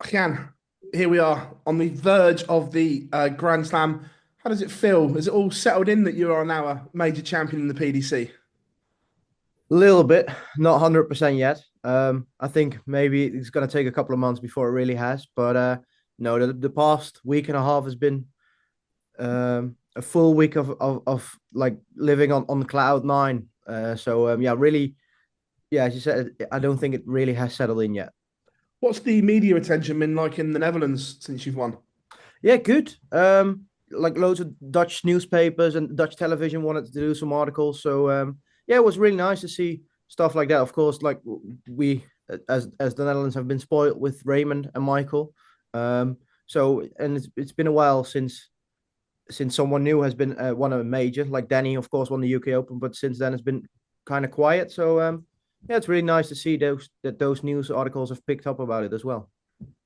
Gian, here we are on the verge of the Grand Slam. How does it feel? Is it all settled in that you are now a major champion in the PDC? Little bit, not 100% yet. I think maybe it's going to take a couple of months before it really has. But no, the past week and a half has been a full week of like living on cloud nine. Yeah, really, yeah, as you said, I don't think it really has settled in yet. What's the media attention been like in the Netherlands since you've won? Yeah, good. Like loads of Dutch newspapers and Dutch television wanted to do some articles. Yeah, it was really nice to see stuff like that. Of course, like we as the Netherlands have been spoiled with Raymond and Michael. And it's been a while since someone new has been won a major. Like Danny, of course, won the UK Open, but since then it's been kind of quiet. Yeah, it's really nice to see those news articles have picked up about it as well.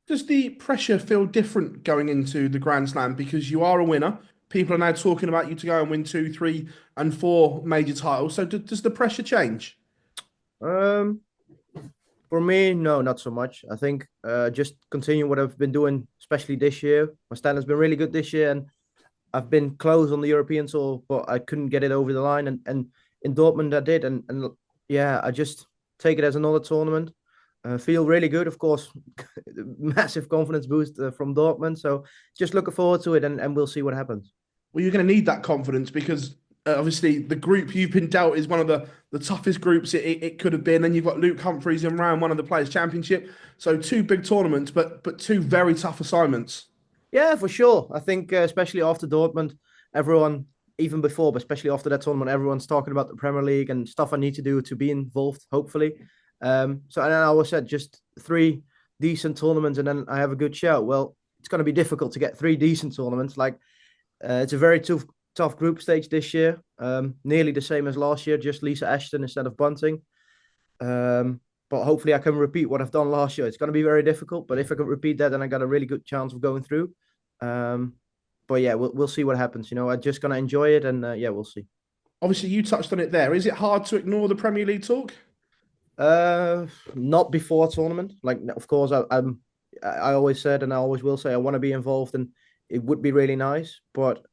Does the pressure feel different going into the Grand Slam because you are a winner? People are now talking about you to go and win two, three, and four major titles. So does the pressure change? Um, For me, no, not so much. I think just continue what I've been doing, especially this year. My standard's been really good this year, and I've been close on the European tour, but I couldn't get it over the line. And in Dortmund, I did. And yeah, I just take it as another tournament. Feel really good, of course. Massive confidence boost from Dortmund. So just looking forward to it, and we'll see what happens. Well, you're going to need that confidence because obviously the group you've been dealt is one of the toughest groups it could have been. Then you've got Luke Humphreys in round one of the Players' Championship. So two big tournaments, but two very tough assignments. Yeah, for sure. I think especially after Dortmund, everyone, even before, but especially after that tournament, everyone's talking about the Premier League and stuff I need to do to be involved, hopefully. And then I always said just three decent tournaments and then I have a good shout. Well, it's going to be difficult to get three decent tournaments. It's a very tough group stage this year. Nearly the same as last year, just Lisa Ashton instead of Bunting. But hopefully I can repeat what I've done last year. It's going to be very difficult, but if I can repeat that, then I got a really good chance of going through. Um, but yeah, we'll see what happens. I'm just going to enjoy it, and yeah, we'll see. Obviously, you touched on it there. Is it hard to ignore the Premier League talk? Not before a tournament. Like, of course, I always said, and I always will say, I want to be involved, and it would be really nice. But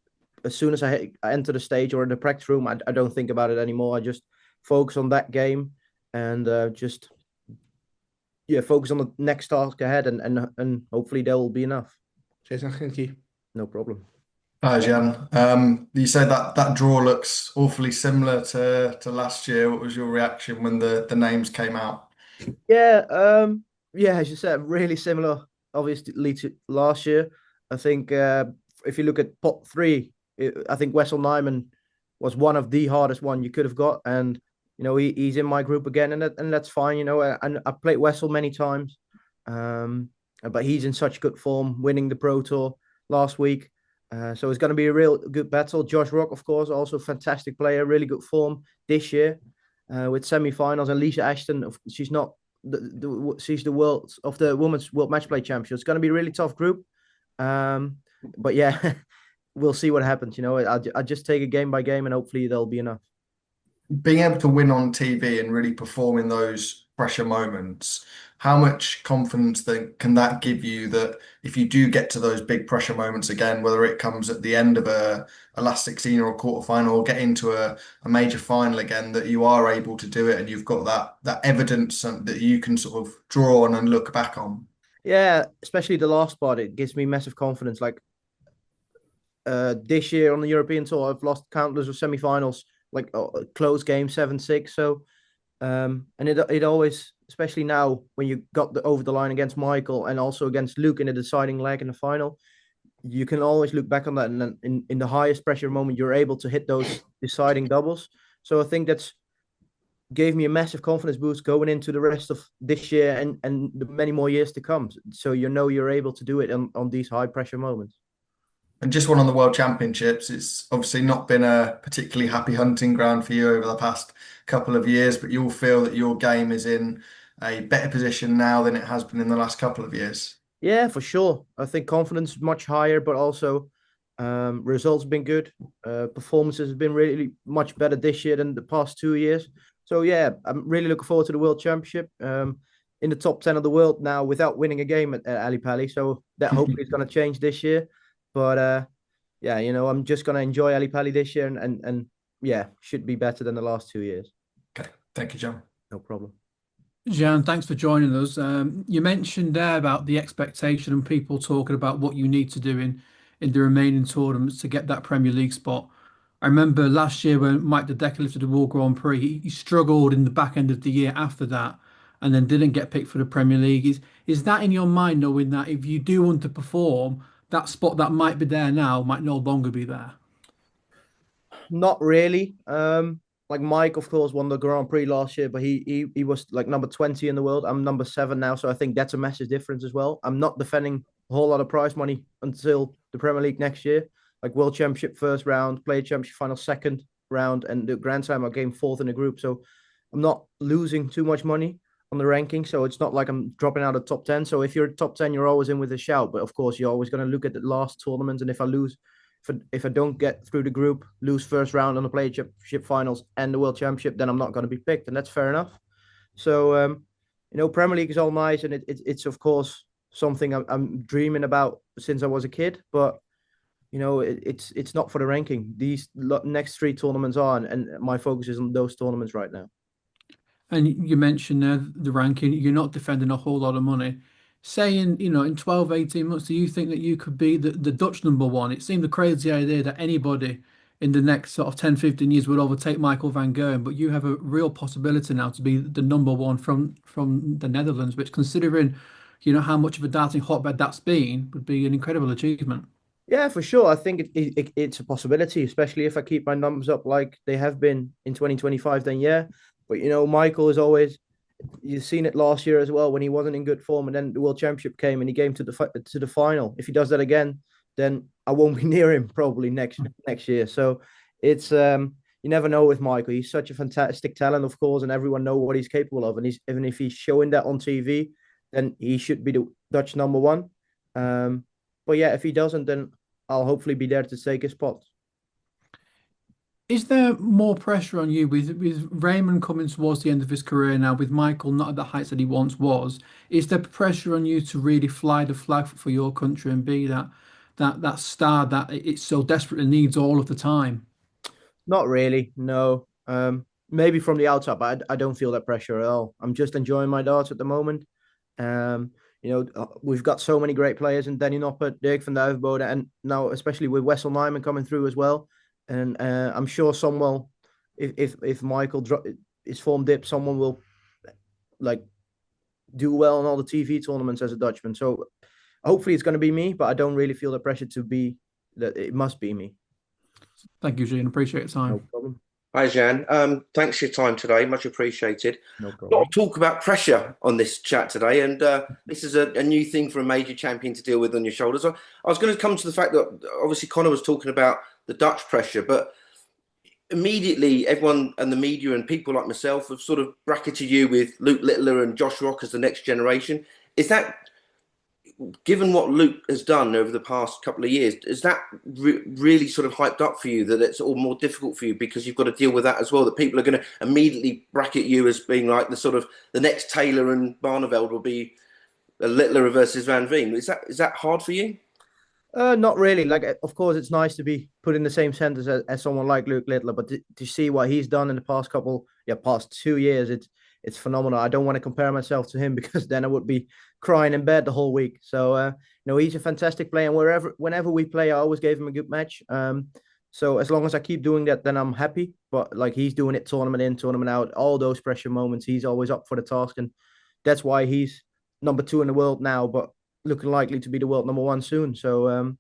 as soon as I enter the stage or in the practice room, I don't think about it anymore. I just focus on that game and just yeah, focus on the next task ahead, and hopefully there will be enough. Jason, thank you. No problem. Hi, Gian. You said that draw looks awfully similar to last year. What was your reaction when the names came out? Yeah, yeah, as you said, really similar, obviously, to last year. I think if you look at pot three, I think Wessel Nyman was one of the hardest one you could have got, and he's in my group again, and that's fine. And I played Wessel many times, but he's in such good form, winning the Pro Tour last week. So it's going to be a real good battle. Josh Rock, of course, also fantastic player, really good form this year with semi-finals. And Lisa Ashton, she's not she's the world of the women's world match play champion. It's going to be a really tough group. But yeah, we'll see what happens. I just take it game by game, and hopefully there'll be enough. Being able to win on TV and really perform in those pressure moments, how much confidence then can that give you that if you do get to those big pressure moments again, whether it comes at the end of a last 16 or a quarter final or get into a major final again, that you are able to do it and you've got that evidence that you can sort of draw on and look back on? Yeah, especially the last part, it gives me massive confidence. Like this year on the European tour, I've lost countless of semi-finals, like close game 7-6. And it always, especially now when you got over the line against Michael and also against Luke in the deciding leg in the final, you can always look back on that, and then in the highest pressure moment, you're able to hit those deciding doubles. So I think that's gave me a massive confidence boost going into the rest of this year and the many more years to come. So you're able to do it on these high pressure moments. And just one on the World Championships, it's obviously not been a particularly happy hunting ground for you over the past couple of years, but you'll feel that your game is in a better position now than it has been in the last couple of years. Yeah, for sure. I think confidence is much higher, but also results have been good. Performances have been really much better this year than the past 2 years. So yeah, I'm really looking forward to the World Championship. in the top 10 of the world now without winning a game at Ali Pali. So that hopefully is going to change this year. But yeah, I'm just going to enjoy Ali Pali this year and yeah, should be better than the last 2 years. Okay, thank you, John. No problem. Gian, thanks for joining us. You mentioned there about the expectation and people talking about what you need to do in the remaining tournaments to get that Premier League spot. I remember last year when Mike De Decker lifted the World Grand Prix, he struggled in the back end of the year after that and then didn't get picked for the Premier League. Is that in your mind, knowing that if you do underperform, that spot that might be there now might no longer be there? Not really. Like Mike, of course, won the Grand Prix last year, but he was like number 20 in the world. I'm number 7 now, so I think that's a massive difference as well. I'm not defending a whole lot of prize money until the Premier League next year. Like World Championship first round, Player Championship final second round, and the Grand Slam I came fourth in the group. So I'm not losing too much money on the ranking. So it's not like I'm dropping out of top 10. So if you're top 10, you're always in with a shout. But of course, you're always going to look at the last tournament, and if I lose, if I don't get through the group, lose first round on the Player Championship finals and the World Championship, then I'm not going to be picked, and that's fair enough. So Premier League is all nice, and it's of course something I'm dreaming about since I was a kid. But it's not for the ranking. These next 3 tournaments are, and my focus is on those tournaments right now. And you mentioned there the ranking, you're not defending a whole lot of money. Saying, in 12, 18 months, do you think that you could be the Dutch number 1? It seemed a crazy idea that anybody in the next sort of 10, 15 years would overtake Michael van Gerwen, but you have a real possibility now to be the number 1 from the Netherlands, which, considering, how much of a darting hotbed that's been, would be an incredible achievement. Yeah, for sure. I think it's a possibility, especially if I keep my numbers up like they have been in 2025, then yeah. But, Michael is always, you've seen it last year as well when he wasn't in good form, and then the World Championship came and he came to the final. If he does that again, then I won't be near him probably next year. So it's you never know with Michael. He's such a fantastic talent, of course, and everyone knows what he's capable of. And even if he's showing that on TV, then he should be the Dutch number 1. But yeah, if he doesn't, then I'll hopefully be there to take his spot. Is there more pressure on you with Raymond coming towards the end of his career now, with Michael not at the heights that he once was? Is there pressure on you to really fly the flag for your country and be that star that it so desperately needs all of the time? Not really, no. Maybe from the outside, but I don't feel that pressure at all. I'm just enjoying my darts at the moment. We've got so many great players in Danny Noppert, Dirk van Duijvenbode, and now especially with Wessel Nijman coming through as well. And I'm sure someone, if Michael his form dips, someone will like do well on all the TV tournaments as a Dutchman. So hopefully it's going to be me, but I don't really feel the pressure to be that it must be me. Thank you, Gian. Appreciate your time. No problem. Hi, Jan. Thanks for your time today. Much appreciated. No A problem. lot of talk about pressure on this chat today, and this is a new thing for a major champion to deal with on your shoulders. I was going to come to the fact that obviously Connor was talking about the Dutch pressure, but immediately everyone and the media and people like myself have sort of bracketed you with Luke Littler and Josh Rock as the next generation. Is that, given what Luke has done over the past couple of years, is that really sort of hyped up for you, that it's all more difficult for you because you've got to deal with that as well, that people are going to immediately bracket you as being like the next Taylor, and Barneveld will be a Littler versus Van Veen? Is that hard for you? Not really. Like, of course, it's nice to be put in the same sentence as someone like Luke Littler, but to see what he's done in the past 2 years, it's phenomenal. I don't want to compare myself to him because then I would be crying in bed the whole week. So, he's a fantastic player, and whenever we play, I always gave him a good match. So as long as I keep doing that, then I'm happy. But like, he's doing it tournament in, tournament out, all those pressure moments, he's always up for the task, and that's why he's number 2 in the world now, but looking likely to be the world number 1 soon. So,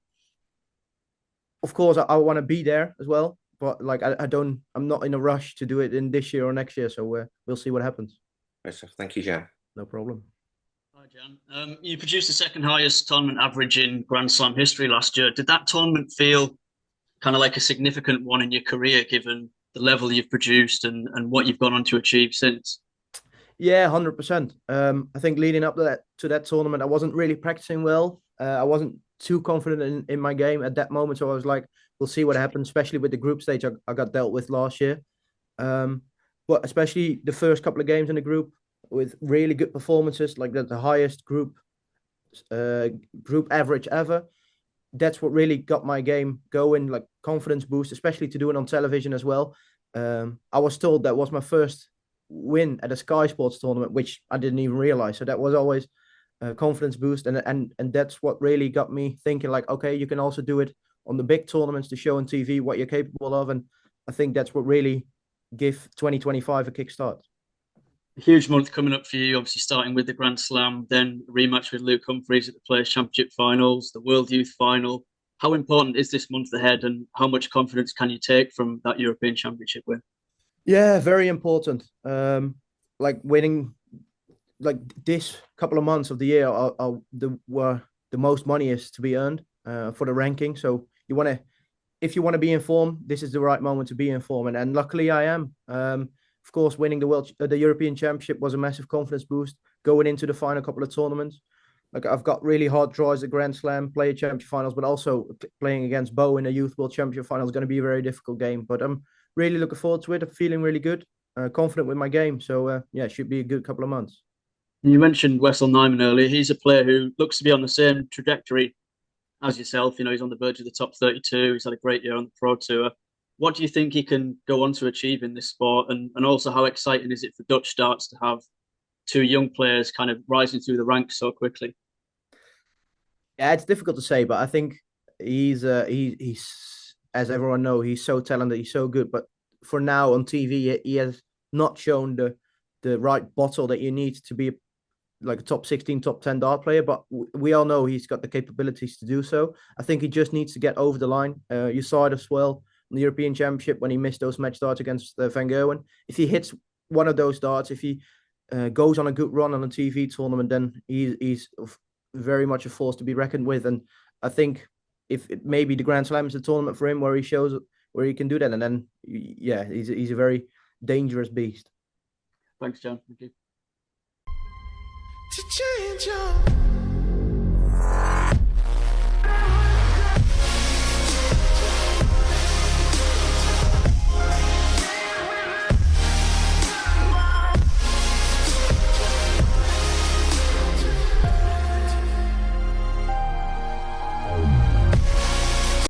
of course, I want to be there as well, but like I'm not in a rush to do it in this year or next year. So we'll see what happens. Yes, thank you, Jan. No problem. Hi, Jan. You produced the second highest tournament average in Grand Slam history last year. Did that tournament feel kind of like a significant one in your career, given the level you've produced and what you've gone on to achieve since? Yeah, 100%. I think leading up to that tournament, I wasn't really practicing well. I wasn't too confident in my game at that moment. So I was like, we'll see what happens, especially with the group stage I got dealt with last year. But especially the first couple of games in the group, with really good performances, like the highest group average ever. That's what really got my game going, like confidence boost, especially to do it on television as well. I was told that was my first win at a Sky Sports tournament, which I didn't even realize. So that was always a confidence boost, and that's what really got me thinking, like, okay, you can also do it on the big tournaments to show on TV what you're capable of, and I think that's what really give 2025 a kickstart. A huge month coming up for you, obviously starting with the Grand Slam, then a rematch with Luke Humphries at the Players' Championship finals, the World Youth final. How important is this month ahead, and how much confidence can you take from that European Championship win? Yeah, very important. Like winning, like this couple of months of the year are the where the most money is to be earned for the ranking. So you want to, if you want to be informed, this is the right moment to be informed, and luckily I am. Of course, winning the European Championship was a massive confidence boost going into the final couple of tournaments. Like I've got really hard draws at Grand Slam, Player Championship finals, but also playing against Bo in a Youth World Championship final is going to be a very difficult game. But I'm really looking forward to it. I'm feeling really good, confident with my game. So yeah, it should be a good couple of months. You mentioned Wessel Nyman earlier. He's a player who looks to be on the same trajectory as yourself. You know, he's on the verge of the top 32. He's had a great year on the Pro Tour. What do you think he can go on to achieve in this sport? And also, how exciting is it for Dutch darts to have two young players kind of rising through the ranks so quickly? Yeah, it's difficult to say, but I think he's as everyone knows, he's so talented, he's so good. But for now on TV, he has not shown the right bottle that you need to be like a top 16, top 10 dart player. But we all know he's got the capabilities to do so. I think he just needs to get over the line. You saw it as well in the European Championship when he missed those match darts against Van Gerwen. If he hits one of those darts, if he goes on a good run on a TV tournament, then he's very much a force to be reckoned with. And I think if maybe the Grand Slam is a tournament for him where he shows where he can do that, and then yeah, he's a very dangerous beast. Thanks, John. Thank you. To change your